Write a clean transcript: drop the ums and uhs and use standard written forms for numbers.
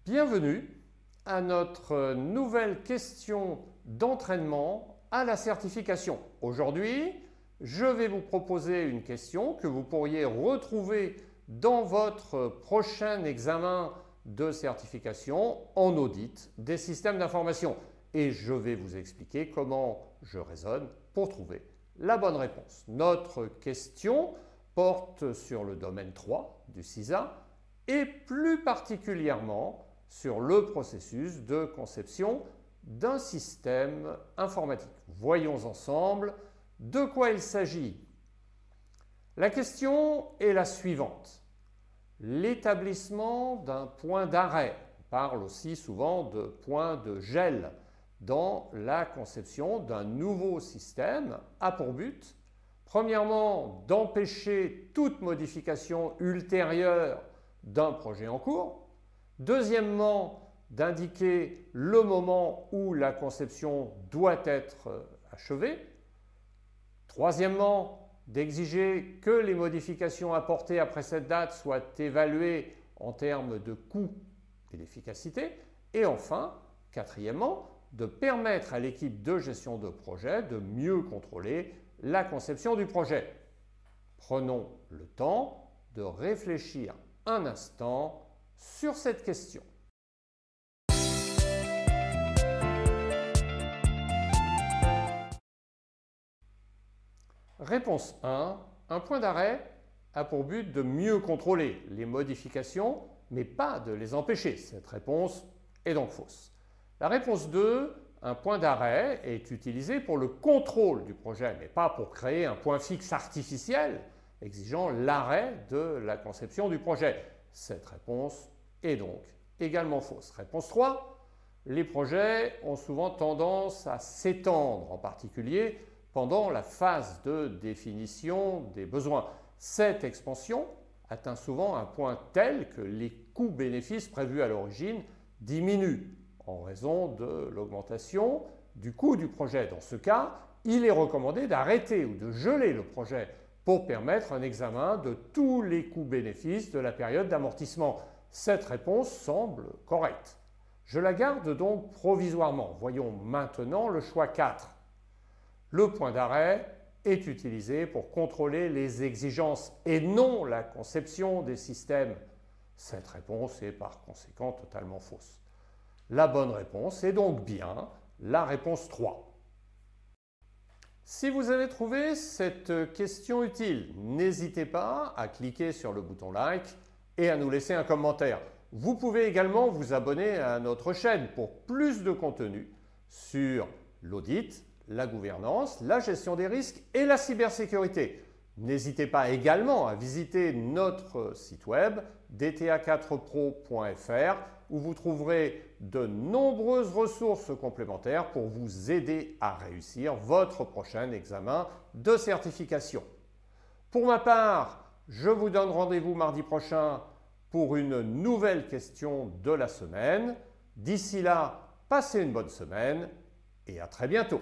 Bienvenue à notre nouvelle question d'entraînement à la certification. Aujourd'hui, je vais vous proposer une question que vous pourriez retrouver dans votre prochain examen de certification en audit des systèmes d'information. Et je vais vous expliquer comment je raisonne pour trouver la bonne réponse. Notre question porte sur le domaine 3 du CISA et plus particulièrement sur le processus de conception d'un système informatique. Voyons ensemble de quoi il s'agit. La question est la suivante. L'établissement d'un point d'arrêt, on parle aussi souvent de point de gel, dans la conception d'un nouveau système a pour but, premièrement, d'empêcher toute modification ultérieure d'un projet en cours. Deuxièmement, d'indiquer le moment où la conception doit être achevée. Troisièmement, d'exiger que les modifications apportées après cette date soient évaluées en termes de coût et d'efficacité. Et enfin, quatrièmement, de permettre à l'équipe de gestion de projet de mieux contrôler la conception du projet. Prenons le temps de réfléchir un instant sur cette question. Réponse 1. Un point d'arrêt a pour but de mieux contrôler les modifications, mais pas de les empêcher. Cette réponse est donc fausse. La réponse 2. Un point d'arrêt est utilisé pour le contrôle du projet, mais pas pour créer un point fixe artificiel exigeant l'arrêt de la conception du projet. Cette réponse est donc également fausse. Réponse 3. Les projets ont souvent tendance à s'étendre, en particulier pendant la phase de définition des besoins. Cette expansion atteint souvent un point tel que les coûts-bénéfices prévus à l'origine diminuent en raison de l'augmentation du coût du projet. Dans ce cas, il est recommandé d'arrêter ou de geler le projet pour permettre un examen de tous les coûts-bénéfices de la période d'amortissement. Cette réponse semble correcte. Je la garde donc provisoirement. Voyons maintenant le choix 4. Le point d'arrêt est utilisé pour contrôler les exigences et non la conception des systèmes. Cette réponse est par conséquent totalement fausse. La bonne réponse est donc bien la réponse 3. Si vous avez trouvé cette question utile, n'hésitez pas à cliquer sur le bouton like et à nous laisser un commentaire. Vous pouvez également vous abonner à notre chaîne pour plus de contenu sur l'audit, la gouvernance, la gestion des risques et la cybersécurité. N'hésitez pas également à visiter notre site web dta4pro.fr où vous trouverez de nombreuses ressources complémentaires pour vous aider à réussir votre prochain examen de certification. Pour ma part, je vous donne rendez-vous mardi prochain pour une nouvelle question de la semaine. D'ici là, passez une bonne semaine et à très bientôt.